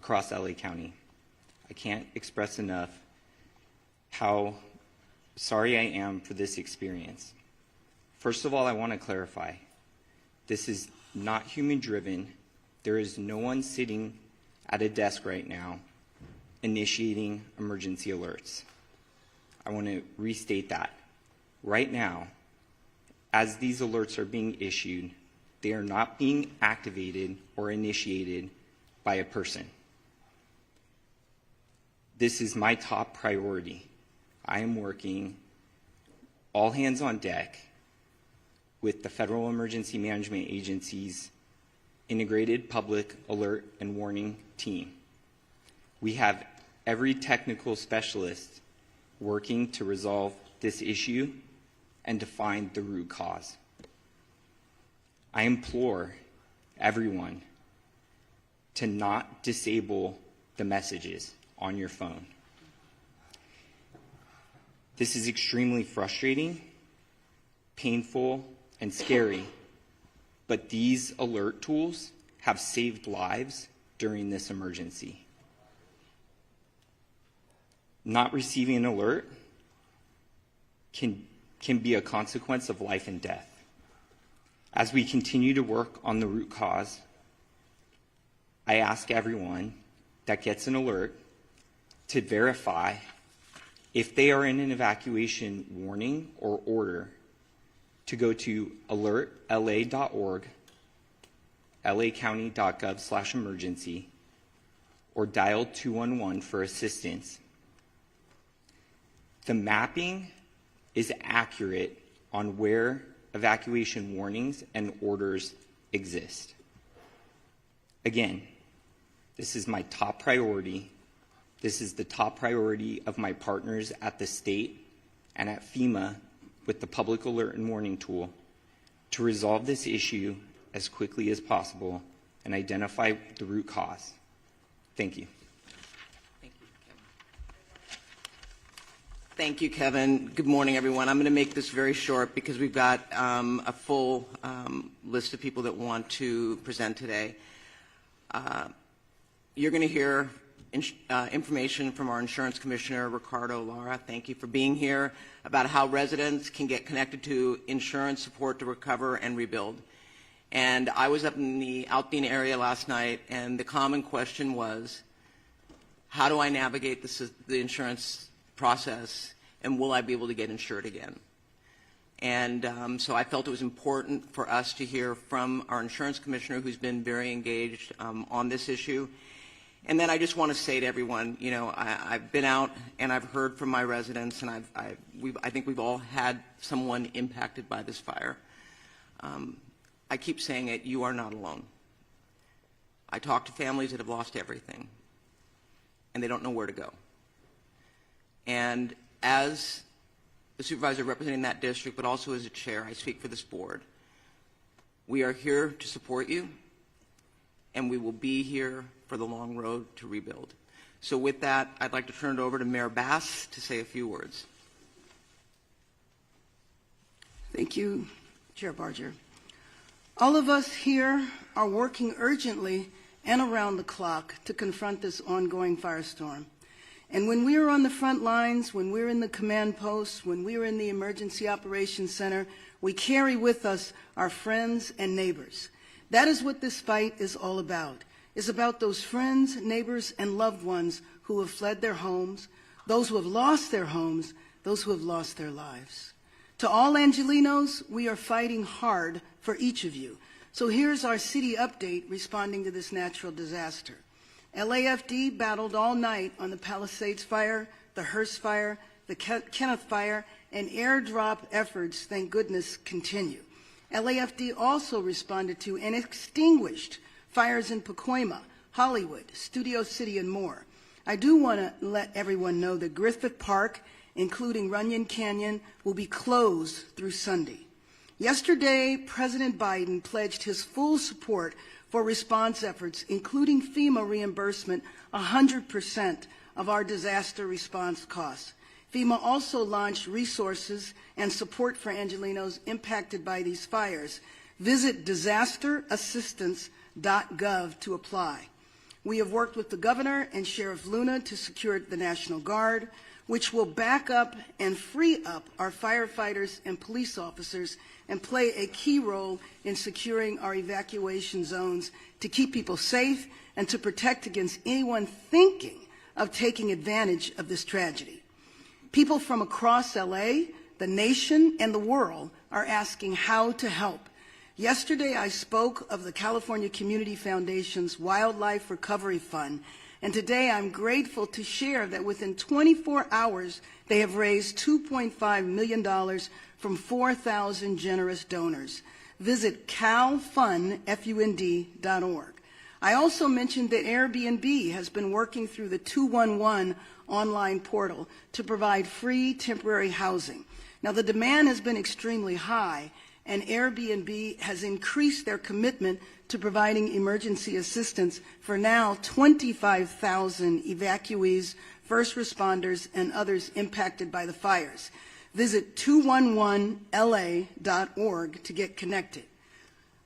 across LA County. I can't express enough how sorry I am for this experience. First of all, I want to clarify, this is not human-driven. There is no one sitting at a desk right now initiating emergency alerts. I want to restate that. Right now, as these alerts are being issued, they are not being activated or initiated by a person. This is my top priority. I am working all hands on deck with the Federal Emergency Management Agency's Integrated Public Alert and Warning Team. We have every technical specialist working to resolve this issue and to find the root cause. I implore everyone to not disable the messages on your phone. This is extremely frustrating, painful, and scary, but these alert tools have saved lives during this emergency. Not receiving an alert can be a consequence of life and death. As we continue to work on the root cause, I ask everyone that gets an alert to verify if they are in an evacuation warning or order to go to alertla.org, lacounty.gov/emergency, or dial 211 for assistance. The mapping is accurate on where evacuation warnings and orders exist. Again, this is my top priority. This is the top priority of my partners at the state and at FEMA with the Public Alert and Warning Tool to resolve this issue as quickly as possible and identify the root cause. Thank you. Thank you, Kevin. Good morning, everyone. I'm going to make this very short because we've got a full list of people that want to present today. You're going to hear information from our Insurance Commissioner, Ricardo Lara. Thank you for being here, about how residents can get connected to insurance support to recover and rebuild. And I was up in the Alpine area last night, and the common question was, how do I navigate the insurance process, and will I be able to get insured again? And so I felt it was important for us to hear from our Insurance Commissioner, who's been very engaged on this issue. And then I just want to say to everyone, you know, I've been out and I've heard from my residents, and I think we've all had someone impacted by this fire. I keep saying it, you are not alone. I talk to families that have lost everything, and they don't know where to go. And as the supervisor representing that district, but also as a chair, I speak for this board. We are here to support you, and we will be here for the long road to rebuild. So with that, I'd like to turn it over to Mayor Bass to say a few words. Thank you, Chair Barger. All of us here are working urgently and around the clock to confront this ongoing firestorm. And when we are on the front lines, when we're in the command posts, when we're in the Emergency Operations Center, we carry with us our friends and neighbors. That is what this fight is all about. It's about those friends, neighbors, and loved ones who have fled their homes, those who have lost their homes, those who have lost their lives. To all Angelenos, we are fighting hard for each of you. So here's our city update responding to this natural disaster. LAFD battled all night on the Palisades fire, the Hearst fire, the Kenneth fire, and airdrop efforts, thank goodness, continue. LAFD also responded to and extinguished fires in Pacoima, Hollywood, Studio City, and more. I do want to let everyone know that Griffith Park, including Runyon Canyon, will be closed through Sunday. Yesterday, President Biden pledged his full support for response efforts, including FEMA reimbursement, 100% of our disaster response costs. FEMA also launched resources and support for Angelenos impacted by these fires. Visit disasterassistance.gov to apply. We have worked with the Governor and Sheriff Luna to secure the National Guard, which will back up and free up our firefighters and police officers and play a key role in securing our evacuation zones to keep people safe and to protect against anyone thinking of taking advantage of this tragedy. People from across LA, the nation, and the world are asking how to help. Yesterday, I spoke of the California Community Foundation's Wildlife Recovery Fund, and today I'm grateful to share that within 24 hours, they have raised $2.5 million from 4,000 generous donors. Visit calfund.org. I also mentioned that Airbnb has been working through the 211 online portal to provide free temporary housing. Now, the demand has been extremely high, and Airbnb has increased their commitment to providing emergency assistance for now 25,000 evacuees, first responders, and others impacted by the fires. Visit 211la.org to get connected.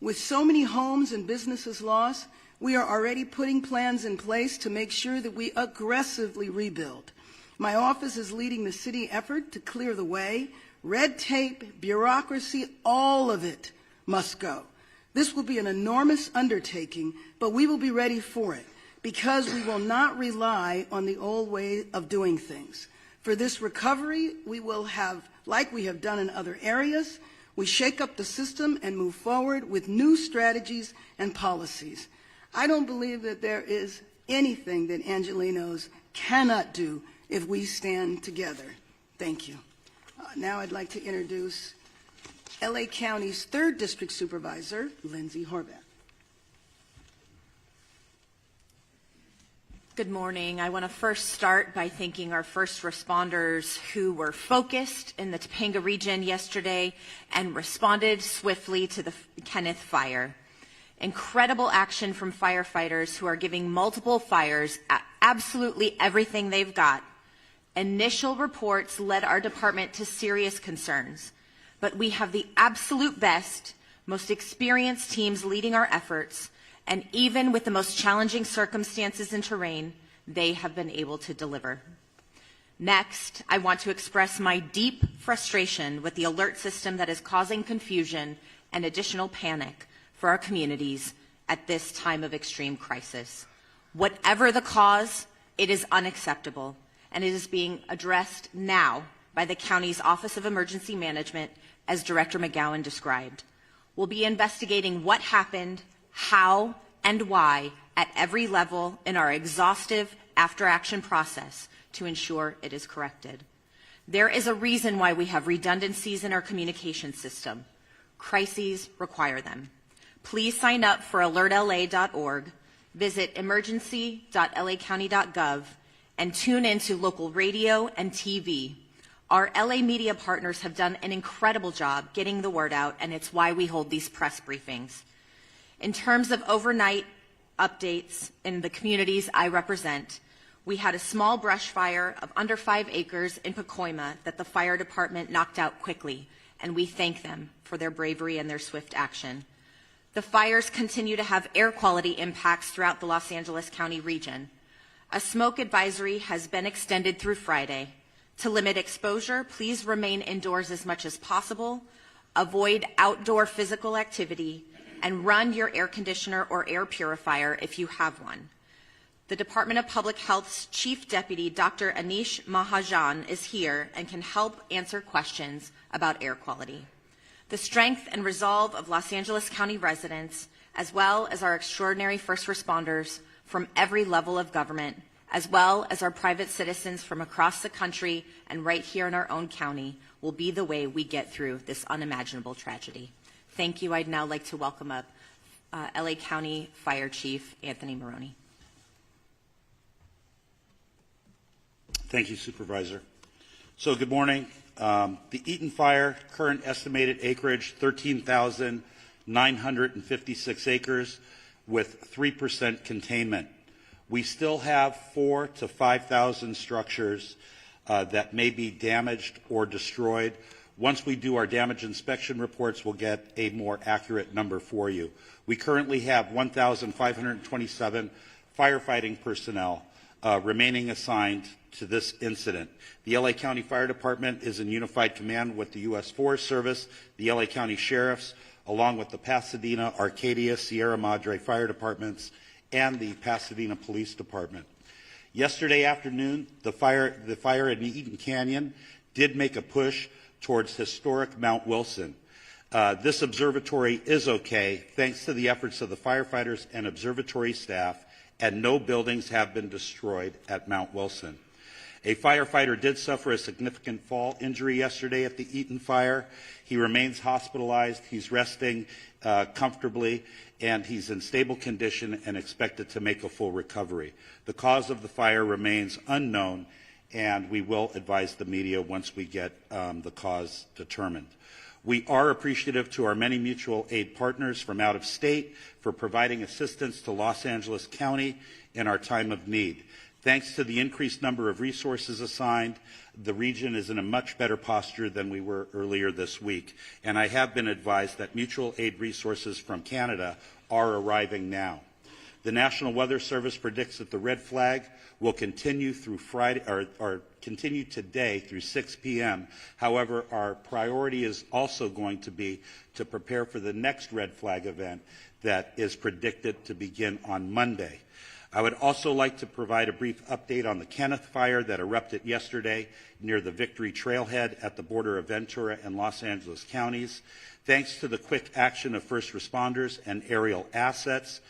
With so many homes and businesses lost, we are already putting plans in place to make sure that we aggressively rebuild. My office is leading the city effort to clear the way. Red tape, bureaucracy, all of it must go. This will be an enormous undertaking, but we will be ready for it because we will not rely on the old way of doing things. For this recovery, we will have, like we have done in other areas, we shake up the system and move forward with new strategies and policies. I don't believe that there is anything that Angelenos cannot do if we stand together. Thank you. Now I'd like to introduce LA County's 3rd District Supervisor, Lindsay Horvath. Good morning. I want to first start by thanking our first responders who were focused in the Topanga region yesterday and responded swiftly to the Kenneth fire. Incredible action from firefighters who are giving multiple fires absolutely everything they've got. Initial reports led our department to serious concerns, but we have the absolute best, most experienced teams leading our efforts, and even with the most challenging circumstances and terrain, they have been able to deliver. Next, I want to express my deep frustration with the alert system that is causing confusion and additional panic for our communities at this time of extreme crisis. Whatever the cause, it is unacceptable, and it is being addressed now by the county's Office of Emergency Management, as Director McGowan described. We'll be investigating what happened, how, and why at every level in our exhaustive after-action process to ensure it is corrected. There is a reason why we have redundancies in our communication system. Crises require them. Please sign up for alertla.org, visit emergency.lacounty.gov, and tune into local radio and TV. Our LA media partners have done an incredible job getting the word out, and it's why we hold these press briefings. In terms of overnight updates in the communities I represent, we had a small brush fire of under 5 acres in Pacoima that the fire department knocked out quickly, and we thank them for their bravery and their swift action. The fires continue to have air quality impacts throughout the Los Angeles County region. A smoke advisory has been extended through Friday. To limit exposure, please remain indoors as much as possible, avoid outdoor physical activity, and run your air conditioner or air purifier if you have one. The Department of Public Health's Chief Deputy, Dr. Anish Mahajan, is here and can help answer questions about air quality. The strength and resolve of Los Angeles County residents, as well as our extraordinary first responders from every level of government, as well as our private citizens from across the country and right here in our own county, will be the way we get through this unimaginable tragedy. Thank you. I'd now like to welcome up LA County Fire Chief Anthony Maroney. Thank you, Supervisor. So good morning. The Eaton Fire, current estimated acreage, 13,956 acres with 3% containment. We still have 4,000 to 5,000 structures that may be damaged or destroyed. Once we do our damage inspection reports, we'll get a more accurate number for you. We currently have 1,527 firefighting personnel remaining assigned to this incident. The LA County Fire Department is in unified command with the U.S. Forest Service, the LA County Sheriffs, along with the Pasadena, Arcadia, Sierra Madre Fire Departments, and the Pasadena Police Department. Yesterday afternoon, the fire in Eaton Canyon did make a push towards historic Mount Wilson. This observatory is okay thanks to the efforts of the firefighters and observatory staff, and no buildings have been destroyed at Mount Wilson. A firefighter did suffer a significant fall injury yesterday at the Eaton fire. He remains hospitalized. He's resting comfortably, and he's in stable condition and expected to make a full recovery. The cause of the fire remains unknown, and we will advise the media once we get the cause determined. We are appreciative to our many mutual aid partners from out of state for providing assistance to Los Angeles County in our time of need. Thanks to the increased number of resources assigned, the region is in a much better posture than we were earlier this week. And I have been advised that mutual aid resources from Canada are arriving now. The National Weather Service predicts that the red flag will continue through Friday, or continue today through 6 p.m. However, our priority is also going to be to prepare for the next red flag event that is predicted to begin on Monday. I would also like to provide a brief update on the Kenneth fire that erupted yesterday near the Victory Trailhead at the border of Ventura and Los Angeles counties. Thanks to the quick action of first responders and aerial assets,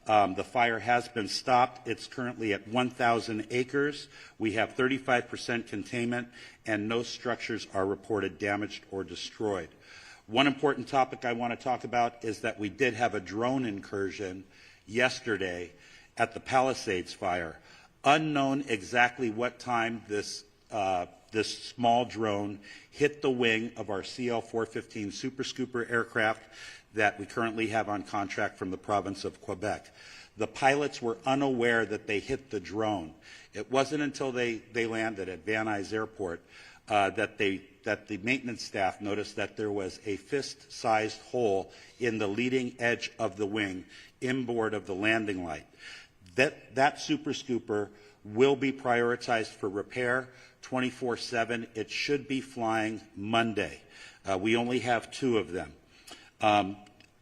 the fire has been stopped. It's currently at 1,000 acres. We have 35% containment, and no structures are reported damaged or destroyed. One important topic I want to talk about is that we did have a drone incursion yesterday at the Palisades fire. Unknown exactly what time this small drone hit the wing of our CL-415 Super Scooper aircraft that we currently have on contract from the province of Quebec. The pilots were unaware that they hit the drone. It wasn't until they landed at Van Nuys Airport that the maintenance staff noticed that there was a fist-sized hole in the leading edge of the wing inboard of the landing light. That Super Scooper will be prioritized for repair 24/7. It should be flying Monday. We only have 2 of them.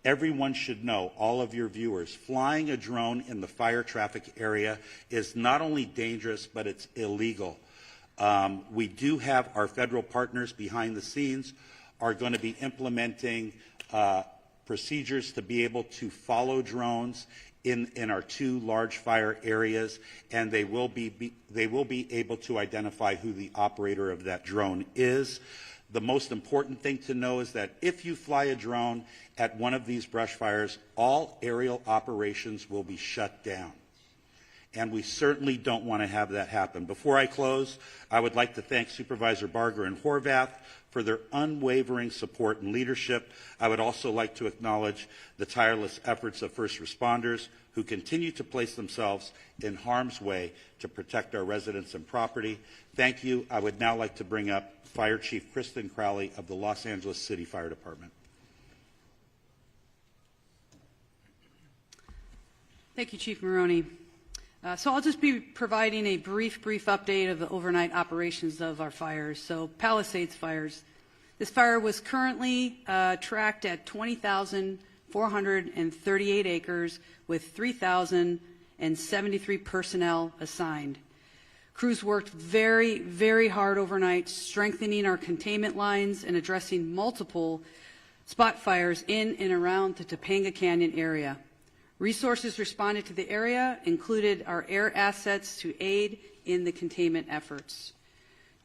Everyone should know, all of your viewers, flying a drone in the fire traffic area is not only dangerous, but it's illegal. We do have our federal partners behind the scenes are going to be implementing procedures to be able to follow drones in our 2 large fire areas, and they will be able to identify who the operator of that drone is. The most important thing to know is that if you fly a drone at one of these brush fires, all aerial operations will be shut down. And we certainly don't want to have that happen. Before I close, I would like to thank Supervisor Barger and Horvath for their unwavering support and leadership. I would also like to acknowledge the tireless efforts of first responders who continue to place themselves in harm's way to protect our residents and property. Thank you. I would now like to bring up Fire Chief Kristen Crowley of the Los Angeles City Fire Department. Thank you, Chief Maroney. So I'll just be providing a brief update of the overnight operations of our fires. So Palisades fires. This fire was currently tracked at 20,438 acres with 3,073 personnel assigned. Crews worked very, very hard overnight, strengthening our containment lines and addressing multiple spot fires in and around the Topanga Canyon area. Resources responded to the area included our air assets to aid in the containment efforts.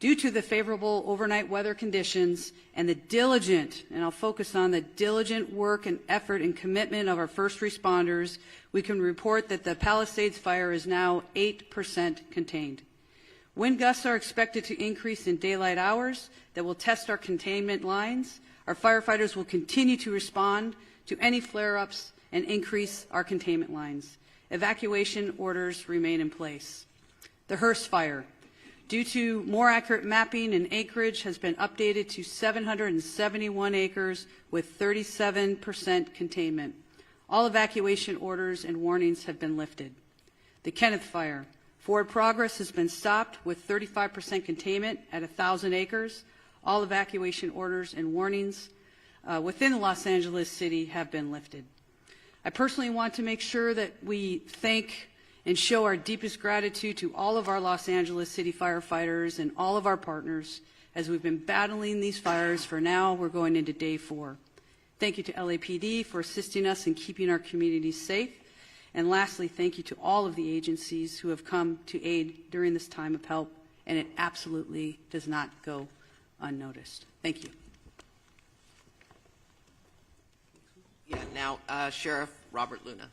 Due to the favorable overnight weather conditions and the diligent, and I'll focus on the diligent work and effort and commitment of our first responders, we can report that the Palisades fire is now 8% contained. Wind gusts are expected to increase in daylight hours that will test our containment lines. Our firefighters will continue to respond to any flare-ups and increase our containment lines. Evacuation orders remain in place. The Hearst fire, due to more accurate mapping and acreage, has been updated to 771 acres with 37% containment. All evacuation orders and warnings have been lifted. The Kenneth Fire. Forward progress has been stopped with 35% containment at 1,000 acres. All evacuation orders and warnings within Los Angeles City have been lifted. I personally want to make sure that we thank and show our deepest gratitude to all of our Los Angeles City firefighters and all of our partners as we've been battling these fires for now. We're going into day 4. Thank you to LAPD for assisting us in keeping our communities safe. And lastly, thank you to all of the agencies who have come to aid during this time of help, and it absolutely does not go unnoticed. Thank you. Yeah, now Sheriff Robert Luna.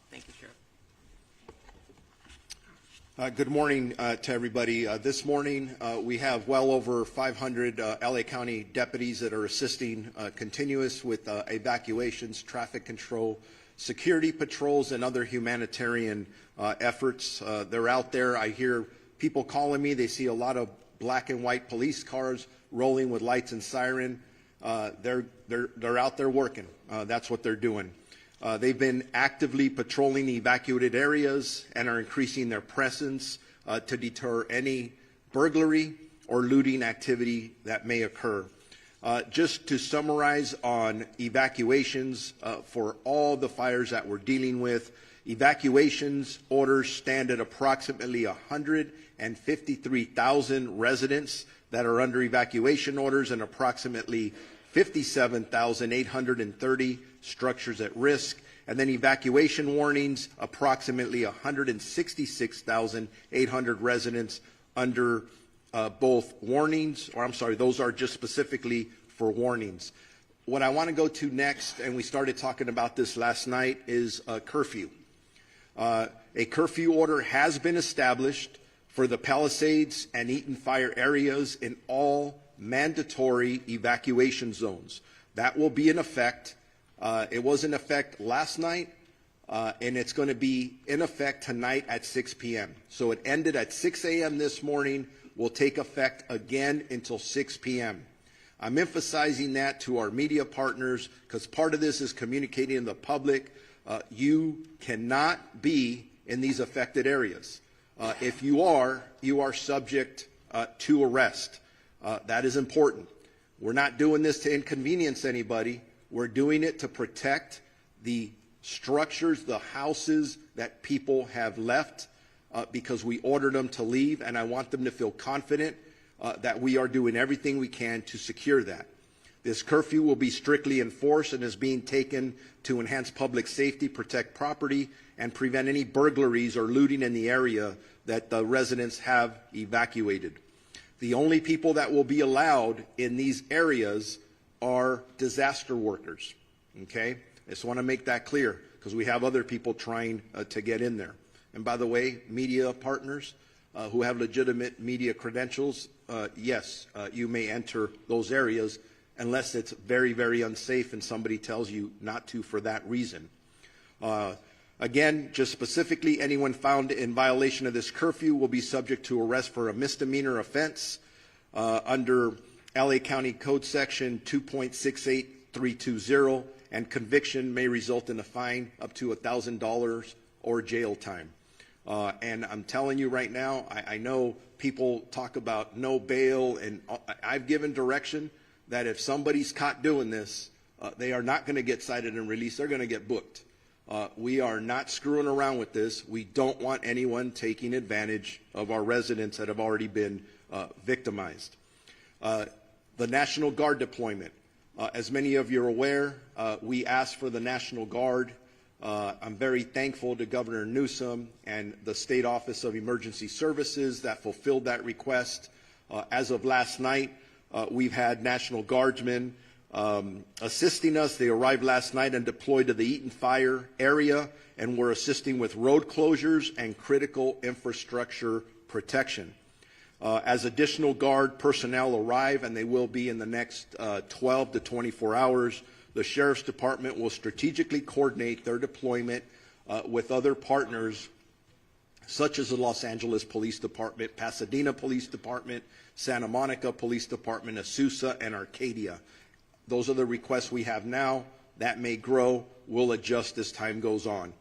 Thank you, Sheriff. Good morning to everybody. This morning we have well over 500 LA County deputies that are assisting continuous with evacuations, traffic control, security patrols, and other humanitarian efforts. They're out there. I hear people calling me. They see a lot of black and white police cars rolling with lights and siren. They're out there working. That's what they're doing. They've been actively patrolling the evacuated areas and are increasing their presence to deter any burglary or looting activity that may occur. Just to summarize on evacuations for all the fires that we're dealing with, evacuations orders stand at approximately 153,000 residents that are under evacuation orders and approximately 57,830 structures at risk, and then evacuation warnings, approximately 166,800 residents under both warnings, or I'm sorry, those are just specifically for warnings. What I want to go to next, and we started talking about this last night, is a curfew. A curfew order has been established for the Palisades and Eaton fire areas in all mandatory evacuation zones. That will be in effect. It was in effect last night, and it's going to be in effect tonight at 6 p.m. So it ended at 6 a.m. this morning, will take effect again until 6 p.m. I'm emphasizing that to our media partners because part of this is communicating to the public. You cannot be in these affected areas. If you are subject to arrest. That is important. We're not doing this to inconvenience anybody. We're doing it to protect the structures, the houses that people have left because we ordered them to leave, and I want them to feel confident that we are doing everything we can to secure that. This curfew will be strictly enforced and is being taken to enhance public safety, protect property, and prevent any burglaries or looting in the area that the residents have evacuated. The only people that will be allowed in these areas are disaster workers, okay? I just want to make that clear because we have other people trying to get in there. And by the way, media partners who have legitimate media credentials, yes, you may enter those areas unless it's very, very unsafe and somebody tells you not to for that reason. Again, just specifically, anyone found in violation of this curfew will be subject to arrest for a misdemeanor offense under LA County Code Section 2.68320, and conviction may result in a fine up to $1,000 or jail time. And I'm telling you right now, I know people talk about no bail, and I've given direction that if somebody's caught doing this, they are not going to get cited and released. They're going to get booked. We are not screwing around with this. We don't want anyone taking advantage of our residents that have already been victimized. The National Guard deployment. As many of you are aware, we asked for the National Guard. I'm very thankful to Governor Newsom and the State Office of Emergency Services that fulfilled that request. As of last night, we've had National Guardsmen assisting us. They arrived last night and deployed to the Eaton Fire area, and we're assisting with road closures and critical infrastructure protection. As additional Guard personnel arrive, and they will be in the next 12 to 24 hours, the Sheriff's Department will strategically coordinate their deployment with other partners such as the Los Angeles Police Department, Pasadena Police Department, Santa Monica Police Department, Azusa, and Arcadia. Those are the requests we have now. That may grow. We'll adjust as time goes on.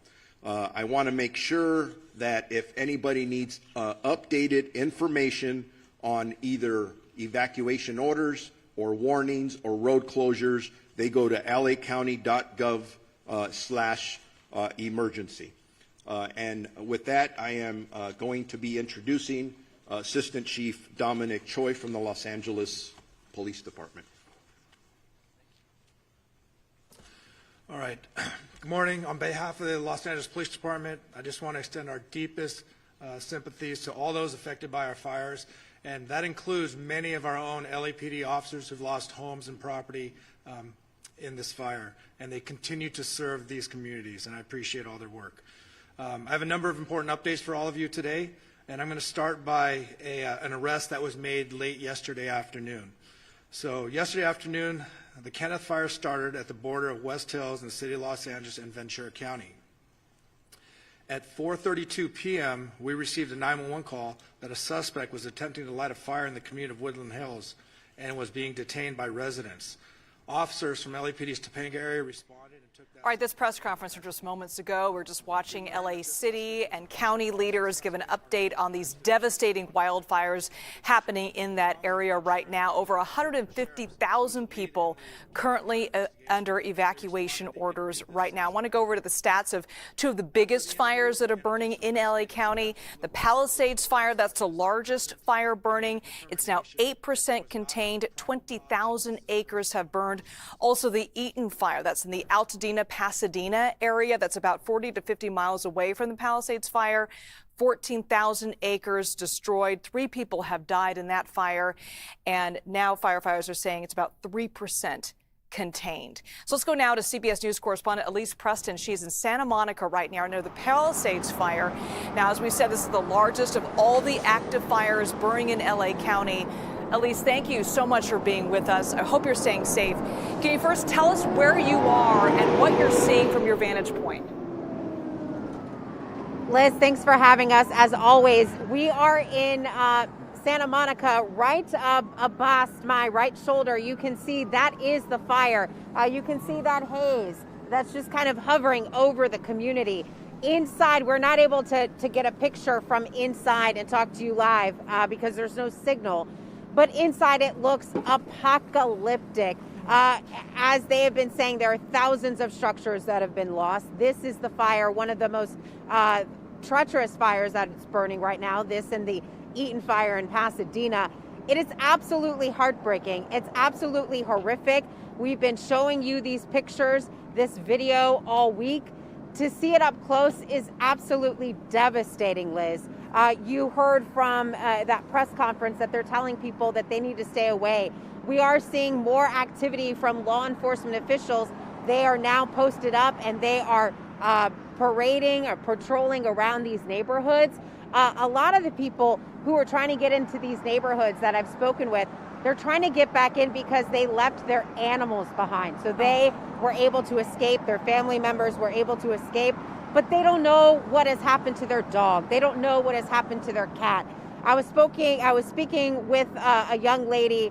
I want to make sure that if anybody needs updated information on either evacuation orders or warnings or road closures, they go to lacounty.gov/emergency. And with that, I am going to be introducing Assistant Chief Dominic Choi from the Los Angeles Police Department. All right. Good morning. On behalf of the Los Angeles Police Department, I just want to extend our deepest sympathies to all those affected by our fires, and that includes many of our own LAPD officers who've lost homes and property in this fire, and they continue to serve these communities, and I appreciate all their work. I have a number of important updates for all of you today, and I'm going to start by an arrest that was made late yesterday afternoon. So yesterday afternoon, the Kenneth Fire started at the border of West Hills in the city of Los Angeles and Ventura County. At 4:32 p.m., we received a 911 call that a suspect was attempting to light a fire in the community of Woodland Hills and was being detained by residents. Officers from LAPD's Topanga area responded and took that. All right, this press conference from just moments ago, we're just watching LA City and county leaders give an update on these devastating wildfires happening in that area right now. Over 150,000 people currently under evacuation orders right now. I want to go over to the stats of two of the biggest fires that are burning in LA County. The Palisades fire, that's the largest fire burning. It's now 8% contained. 20,000 acres have burned. Also, the Eaton fire, that's in the Altadena, Pasadena area. That's about 40 to 50 miles away from the Palisades fire. 14,000 acres destroyed. 3 people have died in that fire. And now firefighters are saying it's about 3% contained. So let's go now to CBS News correspondent Elise Preston. She's in Santa Monica right now near the Palisades fire. Now, as we said, this is the largest of all the active fires burning in LA County. Elise, thank you so much for being with us. I hope you're staying safe. Can you first tell us where you are and what you're seeing from your vantage point? Liz, thanks for having us. As always, we are in Santa Monica, right above my right shoulder. You can see that is the fire. You can see that haze that's just kind of hovering over the community. Inside, we're not able to get a picture from inside and talk to you live because there's no signal. But inside, it looks apocalyptic. As they have been saying, there are thousands of structures that have been lost. This is the fire, one of the most treacherous fires that it's burning right now. This and the Eaton fire in Pasadena. It is absolutely heartbreaking. It's absolutely horrific. We've been showing you these pictures, this video all week. To see it up close is absolutely devastating, Liz. You heard from that press conference that they're telling people that they need to stay away. We are seeing more activity from law enforcement officials. They are now posted up and they are parading or patrolling around these neighborhoods. A lot of the people who are trying to get into these neighborhoods that I've spoken with, they're trying to get back in because they left their animals behind. So they were able to escape. Their family members were able to escape, but they don't know what has happened to their dog. They don't know what has happened to their cat. I was speaking with a young lady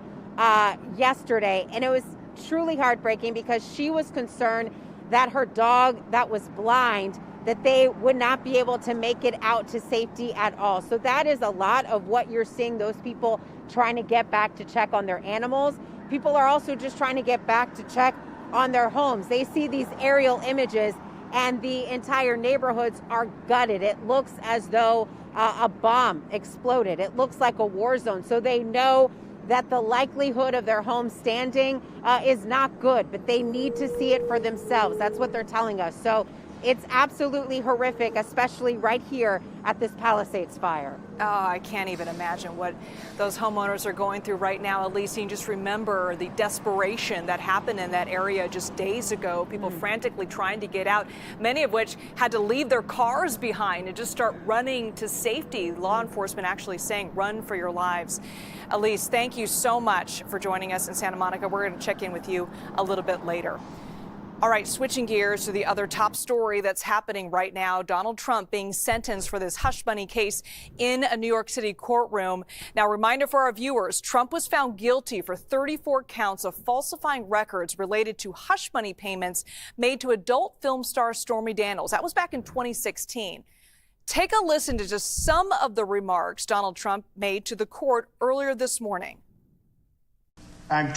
yesterday, and it was truly heartbreaking because she was concerned that her dog that was blind, that they would not be able to make it out to safety at all. So that is a lot of what you're seeing, those people trying to get back to check on their animals. People are also just trying to get back to check on their homes. They see these aerial images and the entire neighborhoods are gutted. It looks as though a bomb exploded. It looks like a war zone. So they know that the likelihood of their home standing is not good, but they need to see it for themselves. That's what they're telling us. So it's absolutely horrific, especially right here at this Palisades fire. Oh, I can't even imagine what those homeowners are going through right now. Elise, you just remember the desperation that happened in that area just days ago. People frantically trying to get out, many of which had to leave their cars behind and just start running to safety. Law enforcement actually saying, run for your lives. Elise, thank you so much for joining us in Santa Monica. We're going to check in with you a little bit later. All right, switching gears to the other top story that's happening right now. Donald Trump being sentenced for this hush money case in a New York City courtroom. Now, reminder for our viewers, Trump was found guilty for 34 counts of falsifying records related to hush money payments made to adult film star Stormy Daniels. That was back in 2016. Take a listen to just some of the remarks Donald Trump made to the court earlier this morning. I'm